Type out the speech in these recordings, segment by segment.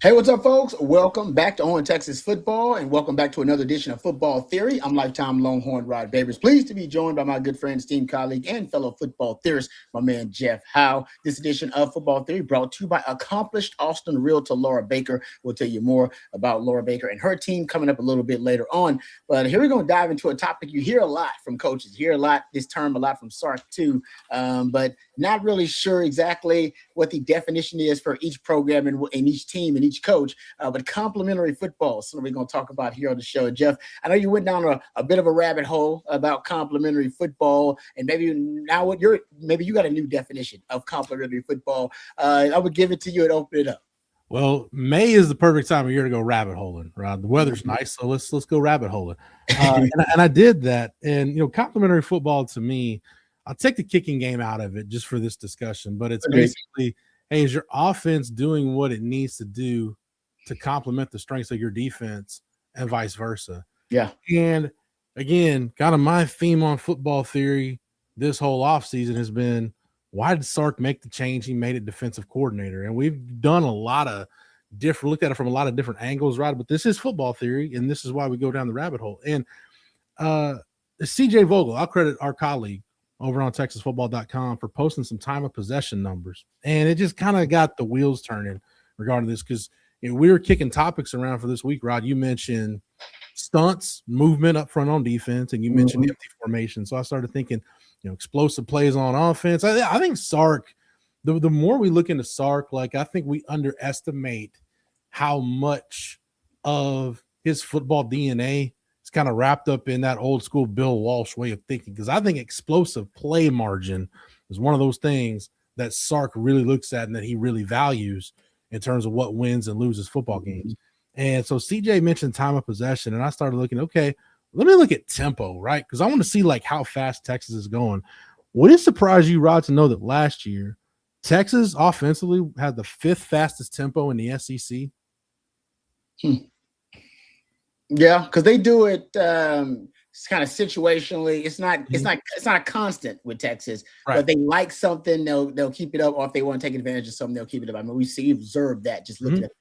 Hey, what's up, folks? Welcome back to On Texas Football, and welcome back to another edition of Football Theory. I'm lifetime Longhorn Rod Babers. Pleased to be joined by my good friend, esteemed colleague, and fellow football theorist, my man Jeff Howe. This edition of Football Theory brought to you by accomplished Austin realtor Laura Baker. We'll tell you more about Laura Baker and her team coming up a little bit later on. But here we're going to dive into a topic you hear a lot from coaches. You hear a lot this term a lot from Sark too, but not really sure exactly what the definition is for each program and each team and each coach. But complementary football is something we're going to talk about here on the show. Jeff, I know you went down a bit of a rabbit hole about complementary football, and maybe you got a new definition of complementary football. I would give it to you and open it up. Well, May is the perfect time of year to go rabbit holing, right? The weather's nice, so let's go rabbit holing. And I did that. And complementary football to me, I'll take the kicking game out of it just for this discussion, but it's basically, hey, is your offense doing what it needs to do to complement the strengths of your defense and vice versa? Yeah. And again, kind of my theme on football theory this whole offseason has been, why did Sark make the change? He made it defensive coordinator. And we've done looked at it from a lot of different angles, right? But this is football theory, and this is why we go down the rabbit hole. And CJ Vogel, I'll credit our colleague over on ontexasfootball.com for posting some time of possession numbers. And it just kind of got the wheels turning regarding this, because we were kicking topics around for this week, Rod. You mentioned stunts, movement up front on defense, and you mentioned empty formation. So I started thinking, explosive plays on offense. I think Sark, the more we look into Sark, I think we underestimate how much of his football DNA is kind of wrapped up in that old school Bill Walsh way of thinking. Because I think explosive play margin is one of those things that Sark really looks at and that he really values in terms of what wins and loses football games. And so CJ mentioned time of possession, and I started looking, okay, let me look at tempo, right? Because I want to see how fast Texas is going. Would it surprise you, Rod, to know that last year Texas offensively had the 5th fastest tempo in the SEC? Yeah, because they do it it's kind of situationally. It's not a constant with Texas, right? But they like something, they'll keep it up, or if they want to take advantage of something, they'll keep it up. I mean, we observed that just looking at it.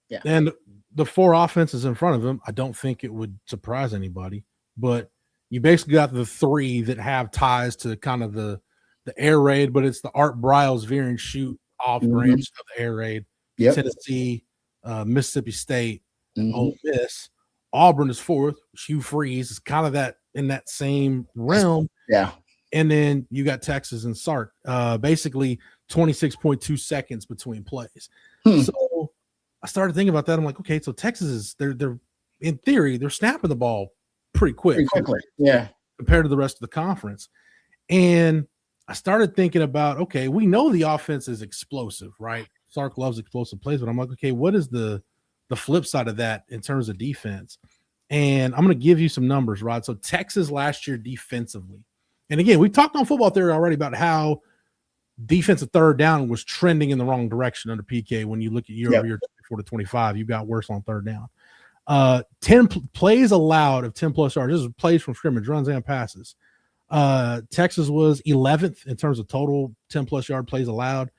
Yeah. And the 4 offenses in front of him, I don't think it would surprise anybody, but you basically got the 3 that have ties to kind of the air raid, but it's the Art Briles veer and shoot off branch of the air raid. Yep. Tennessee, Mississippi State, Ole Miss. Auburn is 4th. Hugh Freeze is kind of that in that same realm. Yeah. And then you got Texas and Sark, basically 26.2 seconds between plays. So I started thinking about that. I'm like, okay, so Texas is they're in theory, they're snapping the ball pretty quickly. Yeah. Compared to the rest of the conference. And I started thinking about, okay, we know the offense is explosive, right? Sark loves explosive plays, but I'm like, okay, what is the flip side of that in terms of defense? And I'm going to give you some numbers, Rod. So Texas last year defensively, and again, we talked on football theory already about how defensive third down was trending in the wrong direction under PK. When you look at year over year 24 to 25, you got worse on third down. 10 plays allowed of 10 plus yards. This is plays from scrimmage, runs and passes. Texas was 11th in terms of total 10 plus yard plays allowed.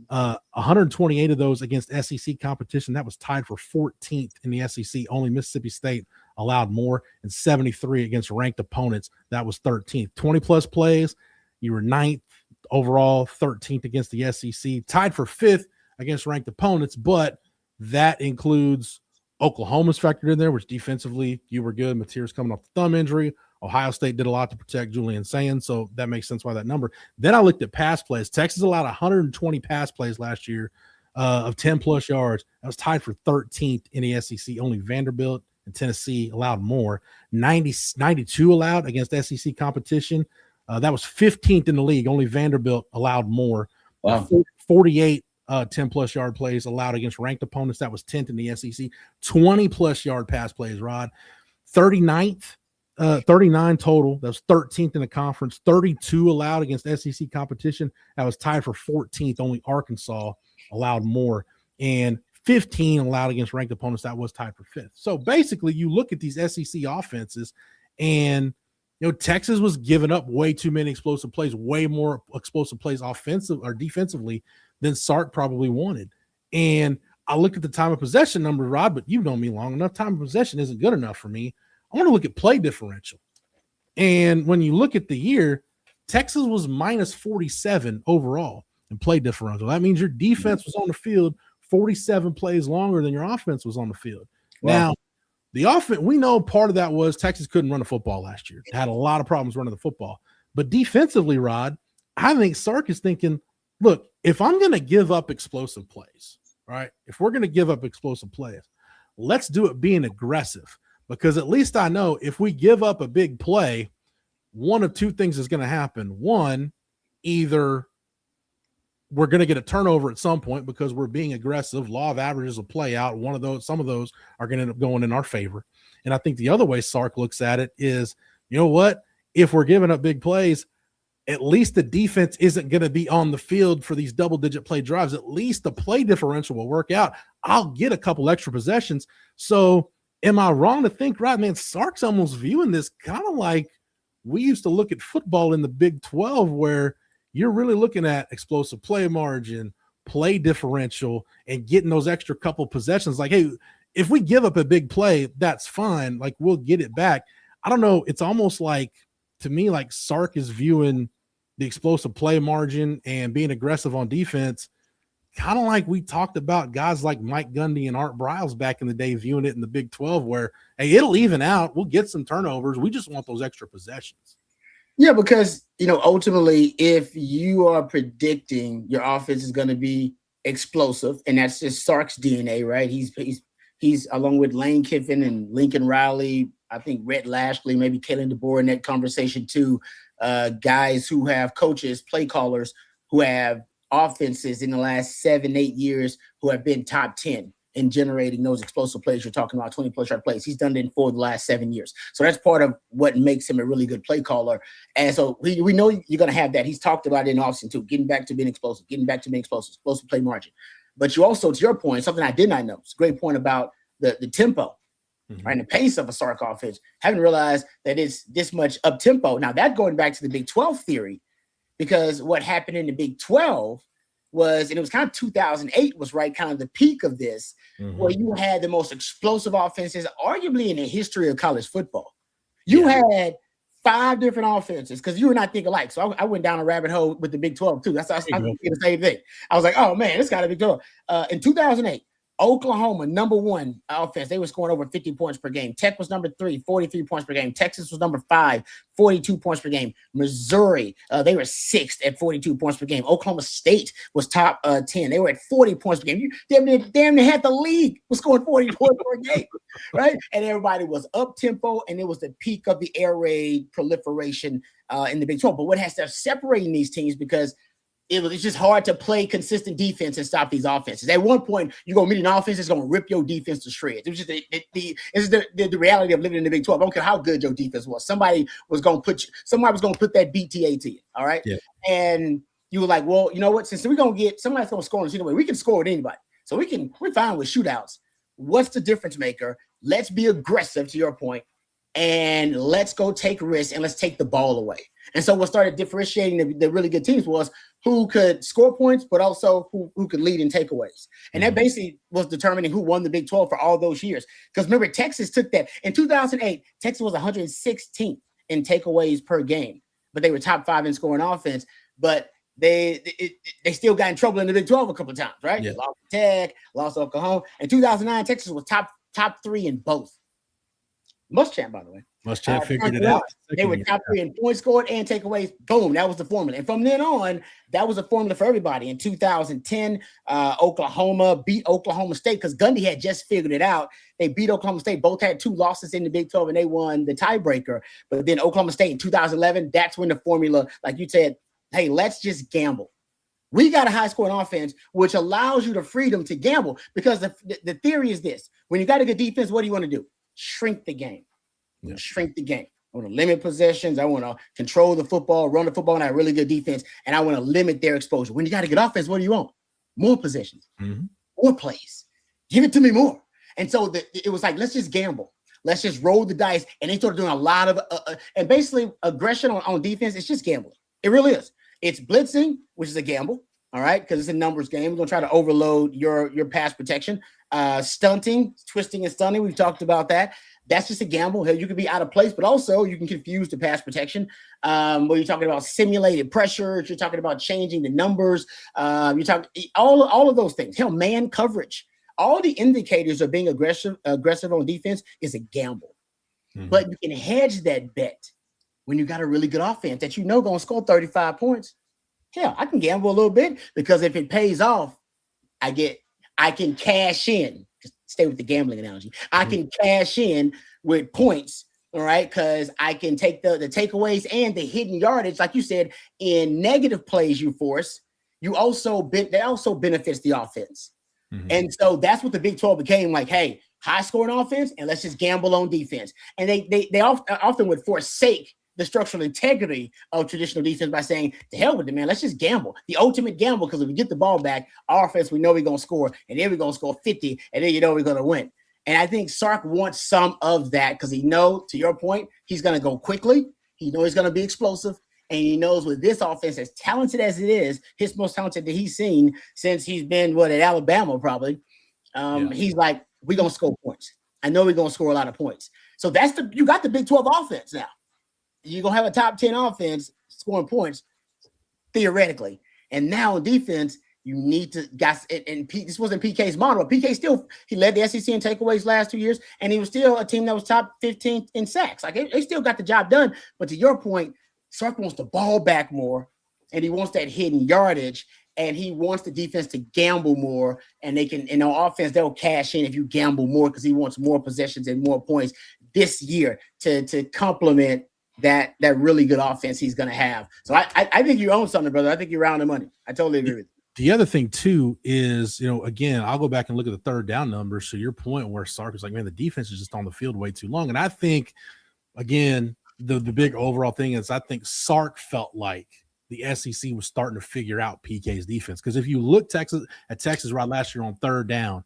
128 of those against SEC competition. That was tied for 14th in the SEC. Only Mississippi State allowed more, and 73 against ranked opponents. That was 13th. 20 plus plays, you were 9th overall, 13th against the SEC, tied for 5th against ranked opponents, but that includes Oklahoma's factored in there, which defensively you were good. Mateer's coming off the thumb injury. Ohio State did a lot to protect Julian Sands, so that makes sense why that number. Then I looked at pass plays. Texas allowed 120 pass plays last year of 10-plus yards. That was tied for 13th in the SEC. Only Vanderbilt and Tennessee allowed more. 92 allowed against SEC competition. That was 15th in the league. Only Vanderbilt allowed more. Wow. 48 10-plus yard plays allowed against ranked opponents. That was 10th in the SEC. 20-plus yard pass plays, Rod. 39th. 39 total. That was 13th in the conference. 32 allowed against SEC competition. That was tied for 14th. Only Arkansas allowed more. And 15 allowed against ranked opponents. That was tied for 5th. So basically, you look at these SEC offenses, and Texas was giving up way too many explosive plays, way more explosive plays offensive or defensively than Sark probably wanted. And I looked at the time of possession number, Rod, but you've known me long enough. Time of possession isn't good enough for me. I want to look at play differential. And when you look at the year, Texas was minus 47 overall in play differential. That means your defense was on the field 47 plays longer than your offense was on the field. Wow. Now, the offense, we know part of that was Texas couldn't run the football last year. It had a lot of problems running the football. But defensively, Rod, I think Sark is thinking, look, if I'm going to give up explosive plays, right? If we're going to give up explosive plays, let's do it being aggressive, because at least I know if we give up a big play, one of two things is going to happen. One, either we're going to get a turnover at some point because we're being aggressive. Law of averages will play out. Some of those are going to end up going in our favor. And I think the other way Sark looks at it is, you know what? If we're giving up big plays, at least the defense isn't going to be on the field for these double-digit play drives. At least the play differential will work out. I'll get a couple extra possessions. So am I wrong to think, right, man, Sark's almost viewing this kind of like we used to look at football in the Big 12, where you're really looking at explosive play margin, play differential, and getting those extra couple possessions. Like, hey, if we give up a big play, that's fine. Like, we'll get it back. I don't know. It's almost like, to me, like Sark is viewing the explosive play margin and being aggressive on defense, kind of like we talked about guys like Mike Gundy and Art Briles back in the day, viewing it in the Big 12, where, hey, it'll even out. We'll get some turnovers. We just want those extra possessions. Yeah, because, ultimately, if you are predicting your offense is going to be explosive, and that's just Sark's DNA, right? He's along with Lane Kiffin and Lincoln Riley, I think Rhett Lashley, maybe Kalen DeBoer in that conversation too, guys who have coaches, play callers who have offenses in the last 7-8 years who have been top 10 in generating those explosive plays. You're talking about 20-plus yard plays. He's done it in 4 of the last 7 years. So that's part of what makes him a really good play caller. And so we know you're going to have that. He's talked about it in Austin too, getting back to being explosive, explosive play margin. But you also, to your point, something I did not know, it's a great point about the tempo, right, and the pace of a Sark offense. Haven't realized that it's this much up tempo. Now, that going back to the Big 12 theory, because what happened in the Big 12 was, and it was kind of 2008 was right kind of the peak of this, where you had the most explosive offenses arguably in the history of college football. You had 5 different offenses, because you and I think alike. So I went down a rabbit hole with the Big 12 too. I was thinking the same thing. I was like, oh man, it's got to be Big 12. In 2008, Oklahoma, number 1 offense. They were scoring over 50 points per game. Tech was number 3, 43 points per game. Texas was number 5, 42 points per game. Missouri, they were 6th at 42 points per game. Oklahoma State was top 10. They were at 40 points per game. You damn near had the league was scoring 40 points per game, right? And everybody was up tempo, and it was the peak of the air raid proliferation in the Big 12. But what has to separate these teams, because it's just hard to play consistent defense and stop these offenses. At one point, you're going to meet an offense that's going to rip your defense to shreds. It's just the reality of living in the Big 12. I don't care how good your defense was. Somebody was going to put that BTA to you, all right? Yeah. And you were like, well, you know what? Since we're going to get – somebody's going to score on us anyway. We can score with anybody. So we're fine with shootouts. What's the difference maker? Let's be aggressive, to your point, and let's go take risks, and let's take the ball away. And so what started differentiating the really good teams was who could score points, but also who could lead in takeaways. And that basically was determining who won the Big 12 for all those years. Because remember, Texas took that. In 2008, Texas was 116th in takeaways per game, but they were top 5 in scoring offense. But they still got in trouble in the Big 12 a couple of times, right? Yeah. Lost to Tech, lost to Oklahoma. In 2009, Texas was top 3 in both. Muschamp, by the way. Muschamp figured it out. They were top 3 in points scored and takeaways. Boom, that was the formula. And from then on, that was a formula for everybody. In 2010, Oklahoma beat Oklahoma State because Gundy had just figured it out. They beat Oklahoma State. Both had 2 losses in the Big 12, and they won the tiebreaker. But then Oklahoma State in 2011, that's when the formula, like you said, hey, let's just gamble. We got a high-scoring offense, which allows you the freedom to gamble, because the theory is this. When you got a good defense, what do you want to do? Shrink the game. Yeah. Shrink the game. I want to limit possessions. I want to control the football, run the football, and have really good defense. And I want to limit their exposure. When you got a good offense, what do you want? More possessions, more plays. Give it to me more. And so it was like, let's just gamble. Let's just roll the dice. And they started doing a lot of and basically aggression on defense. It's just gambling. It really is. It's blitzing, which is a gamble. All right, because it's a numbers game. We're gonna try to overload your pass protection. Stunting, twisting, and stunting. We've talked about that. That's just a gamble. You can be out of place, but also you can confuse the pass protection. Where you're talking about simulated pressure, you're talking about changing the numbers. You're talking all of those things. Hell, man coverage. All the indicators of being aggressive on defense is a gamble. Mm-hmm. But you can hedge that bet when you got a really good offense that you know going to score 35 points. Hell, I can gamble a little bit because if it pays off, I can cash in. Just stay with the gambling analogy. I can cash in with points, all right? Because I can take the takeaways and the hidden yardage, like you said, in negative plays you force. That also benefits the offense. Mm-hmm. And so that's what the Big 12 became like. Hey, high scoring offense, and let's just gamble on defense. And they often would forsake the structural integrity of traditional defense by saying, to hell with it, man, let's just gamble. The ultimate gamble, because if we get the ball back, our offense, we know we're going to score, and then we're going to score 50, and then you know we're going to win. And I think Sark wants some of that because he knows, to your point, he's going to go quickly. He knows he's going to be explosive, and he knows with this offense, as talented as it is, his most talented that he's seen since he's been, at Alabama probably, he's like, we're going to score points. I know we're going to score a lot of points. So you got the Big 12 offense now. You're going to have a top 10 offense scoring points, theoretically. And now in defense, you need to guys. And this wasn't PK's model. PK he led the SEC in takeaways last 2 years, and he was still a team that was top 15 in sacks. Like they still got the job done. But to your point, Sark wants the ball back more, and he wants that hidden yardage, and he wants the defense to gamble more. And they can, on offense, they'll cash in if you gamble more because he wants more possessions and more points this year to complement that really good offense he's going to have. So I think you own something, brother. I think you're around the money. I totally agree with you. The other thing too is, again, I'll go back and look at the third down numbers. So your point where Sark is like, man, the defense is just on the field way too long. And I think, again, the big overall thing is I think Sark felt like the SEC was starting to figure out PK's defense. Because if you look at Texas right last year on third down,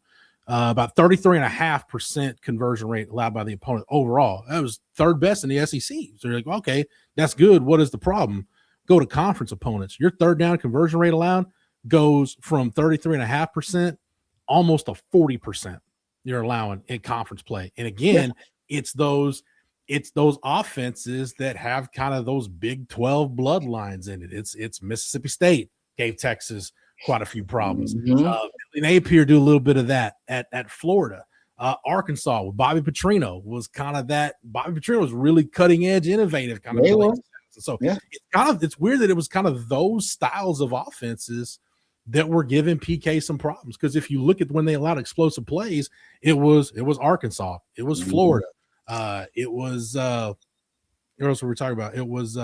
about 33.5% conversion rate allowed by the opponent overall. That was third best in the SEC. So you're like, okay, that's good. What is the problem? Go to conference opponents. Your third down conversion rate allowed goes from 33.5% almost to 40% you're allowing in conference play. And again, it's those offenses that have kind of those Big 12 bloodlines in it. It's Mississippi State gave Texas quite a few problems. And Napier do a little bit of that at Florida. Arkansas with Bobby Petrino was kind of that. Bobby Petrino was really cutting edge, innovative kind of. So it's weird that it was kind of those styles of offenses that were giving PK some problems. Because if you look at when they allowed explosive plays, it was Arkansas, it was Florida, it was what else were we talking about? It was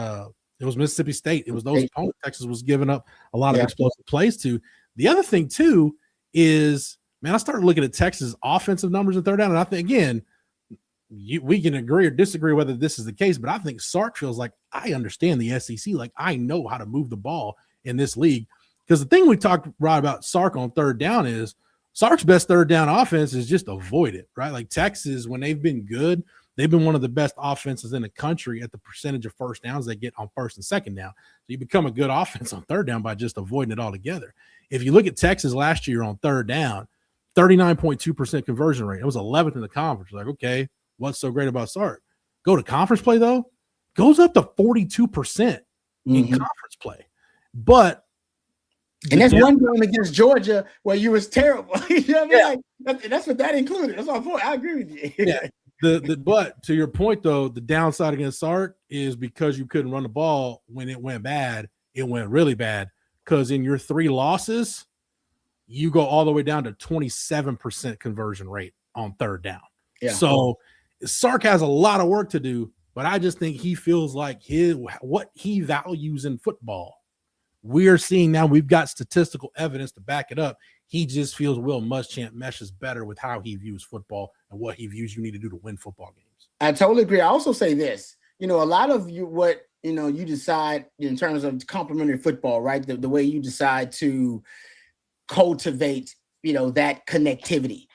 Mississippi State. It was those opponents Texas was giving up a lot of explosive plays to. The other thing too is, man, I started looking at Texas offensive numbers in third down, and I think, again, we can agree or disagree whether this is the case, but I think Sark feels like I understand the SEC. Like I know how to move the ball in this league. Because the thing we talked about Sark on third down is Sark's best third down offense is just avoid it, right? Like Texas, when they've been good, they've been one of the best offenses in the country at the percentage of first downs they get on first and second down. So you become a good offense on third down by just avoiding it altogether. If you look at Texas last year on third down, 39.2% conversion rate. It was 11th in the conference. Like, okay, what's so great about Sark? Go to conference play, though, goes up to 42% in conference play. And that's one game against Georgia where you was terrible. You know what I mean? Like, that's what that included. That's my point. I agree with you. Yeah. But to your point, though, the downside against Sark is because you couldn't run the ball when it went bad, it went really bad. Because in your 3 losses, you go all the way down to 27% conversion rate on third down. Yeah. So Sark has a lot of work to do, but I just think he feels like what he values in football. We are seeing now, we've got statistical evidence to back it up. He just feels Will Muschamp meshes better with how he views football and what he views you need to do to win football games. I totally agree. I also say this, a lot of what you decide in terms of complementary football, right? The way you decide to cultivate, that connectivity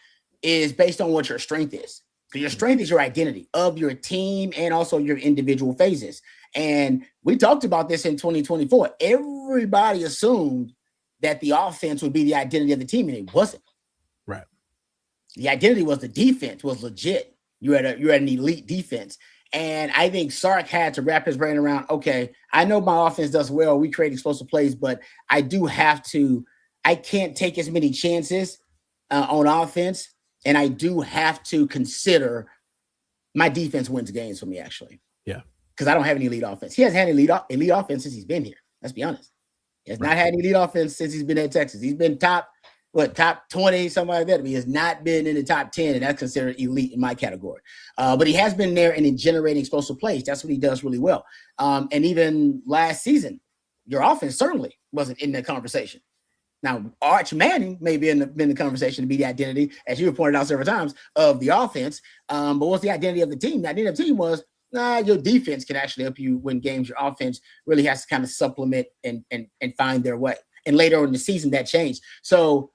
is based on what your strength is. So your strength is your identity of your team and also your individual phases. And we talked about this in 2024. Everybody assumed that the offense would be the identity of the team, and it wasn't. Right. The identity was the defense was legit. You're at an elite defense. And I think Sark had to wrap his brain around, okay, I know my offense does well. We create explosive plays, but I can't take as many chances on offense. And I do have to consider my defense wins games for me, actually. Yeah. Because I don't have any elite offense. He hasn't had elite offense since he's been here. Let's be honest. He has not had any elite offense since he's been at Texas. He's been top 20, something like that. But he has not been in the top 10, and that's considered elite in my category. But he has been there and in generating explosive plays. That's what he does really well. And even last season, your offense certainly wasn't in that conversation. Now, Arch Manning may be in the conversation to be the identity, as you have pointed out several times, of the offense. But what's the identity of the team? The identity of the team was, your defense can actually help you win games. Your offense really has to kind of supplement and find their way. And later in the season, that changed. So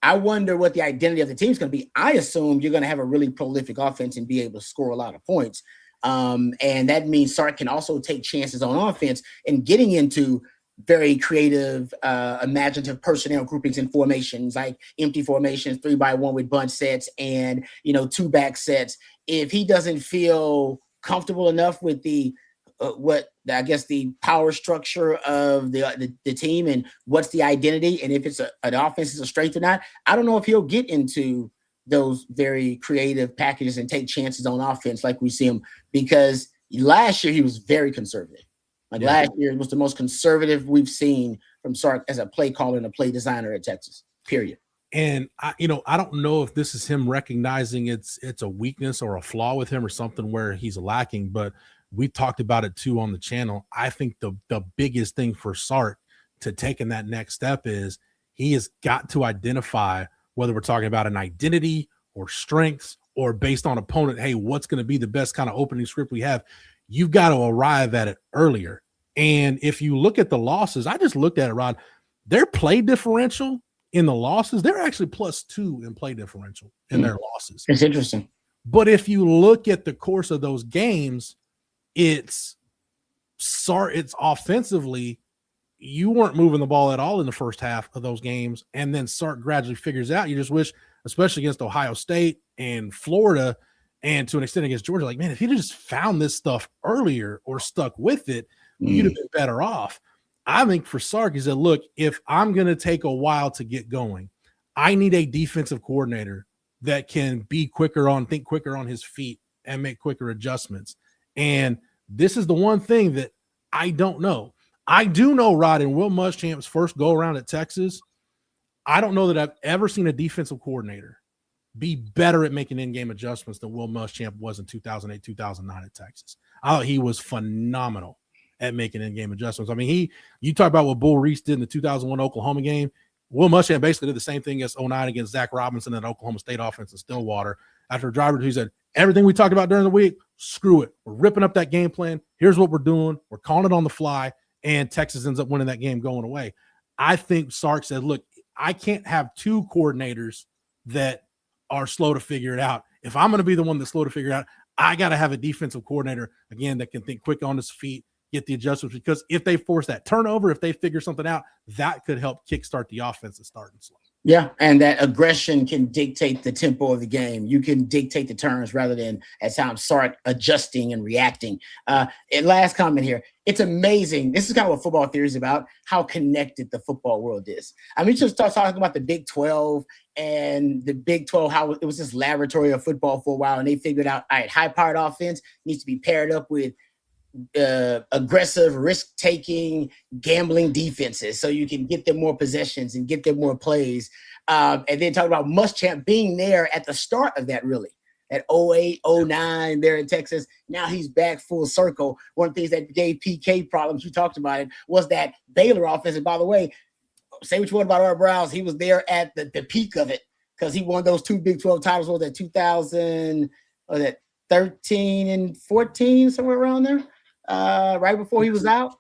I wonder what the identity of the team is going to be. I assume you're going to have a really prolific offense and be able to score a lot of points. And that means Sark can also take chances on offense and getting into very creative, imaginative personnel groupings and formations, like empty formations, 3x1 with bunch sets and, 2-back sets. If he doesn't feel comfortable enough with the power structure of the team and what's the identity, and if it's an offense is a strength or not, I don't know if he'll get into those very creative packages and take chances on offense like we see him, because last year he was very conservative. Last year was the most conservative we've seen from Sark as a play caller and a play designer at Texas, period. And I don't know if this is him recognizing it's a weakness or a flaw with him or something where he's lacking, but we talked about it too on the channel. I think the biggest thing for Sark to taking that next step is he has got to identify whether we're talking about an identity or strengths or based on opponent. Hey, what's going to be the best kind of opening script we have? You've got to arrive at it earlier. And if you look at the losses, I just looked at it, Rod, their play differential in the losses, they're actually +2 in play differential in their losses. It's interesting. But if you look at the course of those games, it's offensively, you weren't moving the ball at all in the first half of those games. And then Sark gradually figures out, you just wish, especially against Ohio State and Florida, and to an extent against Georgia, like, man, if he'd just found this stuff earlier or stuck with it, you'd have been better off. I think for Sark, he said, look, if I'm going to take a while to get going, I need a defensive coordinator that can think quicker on his feet and make quicker adjustments. And this is the one thing that I don't know. I do know, Rod, in Will Muschamp's first go around at Texas, I don't know that I've ever seen a defensive coordinator be better at making in-game adjustments than Will Muschamp was in 2008, 2009 at Texas. I thought he was phenomenal at making in-game adjustments. I mean, you talk about what Bull Reese did in the 2001 Oklahoma game. Will Muschamp basically did the same thing as 2009 against Zach Robinson and Oklahoma State offense in Stillwater. After a driver, he said, everything we talked about during the week, screw it. We're ripping up that game plan. Here's what we're doing. We're calling it on the fly, and Texas ends up winning that game going away. I think Sark said, look, I can't have two coordinators that are slow to figure it out. If I'm going to be the one that's slow to figure it out, I got to have a defensive coordinator, again, that can think quick on his feet, get the adjustments, because if they force that turnover, if they figure something out, that could help kickstart the offense and start slow. Yeah, and that aggression can dictate the tempo of the game. You can dictate the turns rather than at times Sark adjusting and reacting. And last comment here. It's amazing. This is kind of what football theory is about, how connected the football world is. I mean, just start talking about the Big 12 and the Big 12, how it was this laboratory of football for a while, and they figured out, all right, high-powered offense needs to be paired up with aggressive, risk-taking, gambling defenses so you can get them more possessions and get them more plays. And then talk about Muschamp being there at the start of that, really, at 08, 09 there in Texas. Now he's back full circle. One of the things that gave PK problems, you talked about it, was that Baylor offense. And by the way, say what you want about Art Browse, he was there at the peak of it because he won those two Big 12 titles. What was that, 2013 and 14, somewhere around there? Right before he was out,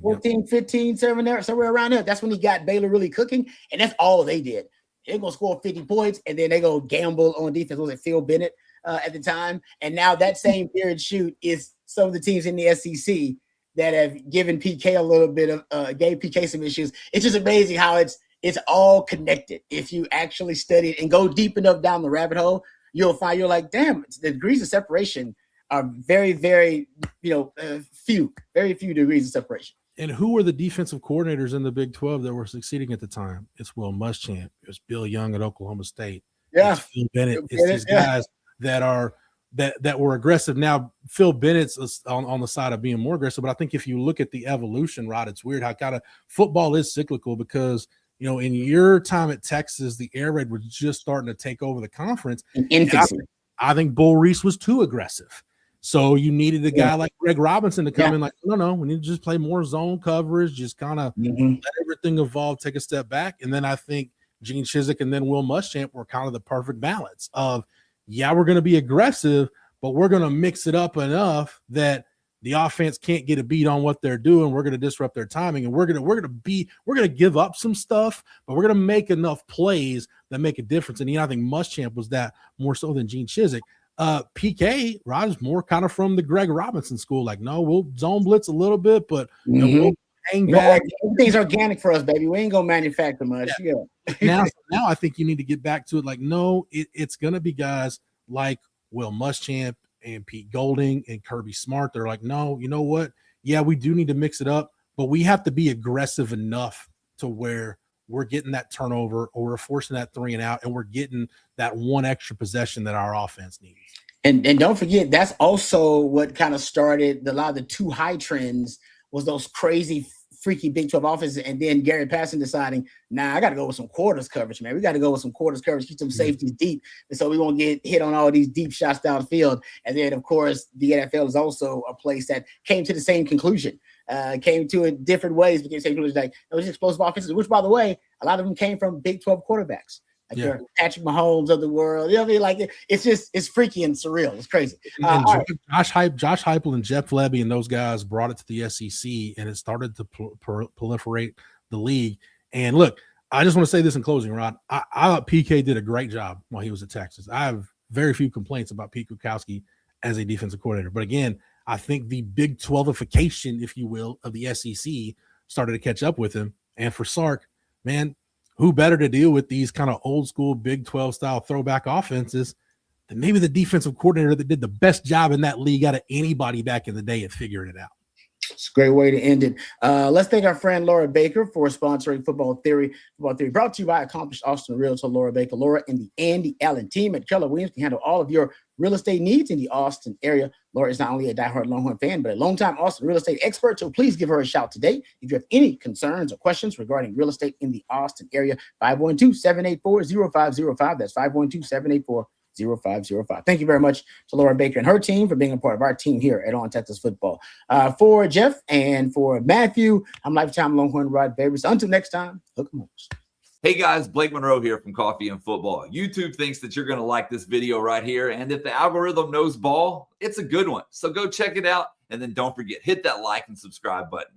14, 15, somewhere around there. That's when he got Baylor really cooking, and that's all they did. They're going to score 50 points, and then they go gamble on defense. Was it Phil Bennett at the time? And now that same period shoot is some of the teams in the SEC that have given PK a little bit of gave PK some issues. It's just amazing how it's it's all connected. If you actually study it and go deep enough down the rabbit hole, you'll find you're like, damn, the degrees of separation are very, very, very few degrees of separation. And who were the defensive coordinators in the Big 12 that were succeeding at the time? It's Will Muschamp. It's Bill Young at Oklahoma State. Yeah. It's Phil Bennett. It's these guys that were aggressive. Now, Phil Bennett's on the side of being more aggressive, but I think if you look at the evolution, Rod, it's weird how kind of football is cyclical because, in your time at Texas, the air raid was just starting to take over the conference. I think Bull Reese was too aggressive. So you needed a guy like Greg Robinson to come in like, no, we need to just play more zone coverage, just kind of let everything evolve, take a step back. And then I think Gene Chizik and then Will Muschamp were kind of the perfect balance of, we're going to be aggressive, but we're going to mix it up enough that the offense can't get a beat on what they're doing. We're going to disrupt their timing, and we're going to give up some stuff, but we're going to make enough plays that make a difference. And I think Muschamp was that more so than Gene Chizik. PK, Rod's more kind of from the Greg Robinson school. Like, no, we'll zone blitz a little bit, but we'll hang back. Everything's organic for us, baby. We ain't gonna manufacture much. Now I think you need to get back to it. Like, no, it's gonna be guys like Will Muschamp and Pete Golding and Kirby Smart. They're like, no, you know what? Yeah, we do need to mix it up, but we have to be aggressive enough to where we're getting that turnover or we're forcing that 3 and out and we're getting that one extra possession that our offense needs. And don't forget, that's also what kind of started a lot of the too high trends was those crazy, freaky Big 12 offenses. And then Gary Patterson deciding, I got to go with some quarters coverage, man. We got to go with some quarters coverage, keep some safeties deep. And so we won't get hit on all these deep shots downfield. And then, of course, the NFL is also a place that came to the same conclusion. Came to it different ways, but the same conclusion, like those explosive offenses, which, by the way, a lot of them came from Big 12 quarterbacks. Like your Patrick Mahomes of the world. You know what I mean? Like it's freaky and surreal. It's crazy. Josh Heupel and Jeff Lebby and those guys brought it to the SEC, and it started to proliferate the league. And look, I just want to say this in closing, Rod. I thought PK did a great job while he was at Texas. I have very few complaints about Pete Kwiatkowski as a defensive coordinator. But again, I think the Big 12ification, if you will, of the SEC started to catch up with him. And for Sark, man, who better to deal with these kind of old school Big 12 style throwback offenses than maybe the defensive coordinator that did the best job in that league out of anybody back in the day at figuring it out. It's a great way to end it. Let's thank our friend Laura Baker for sponsoring Football Theory. Football Theory brought to you by accomplished Austin realtor Laura Baker. Laura and the Andy Allen team at Keller Williams can handle all of your real estate needs in the Austin area. Laura is not only a diehard Longhorn fan, but a longtime Austin real estate expert. So please give her a shout today. If you have any concerns or questions regarding real estate in the Austin area, 512-784-0505. That's 512-784-0505. Thank you very much to Laura Baker and her team for being a part of our team here at On Texas Football. For Jeff and for Matthew, I'm lifetime Longhorn Rod Babers. Until next time, hook 'em up. Hey guys, Blake Monroe here from Coffee and Football. YouTube thinks that you're going to like this video right here. And if the algorithm knows ball, it's a good one. So go check it out. And then don't forget, hit that like and subscribe button.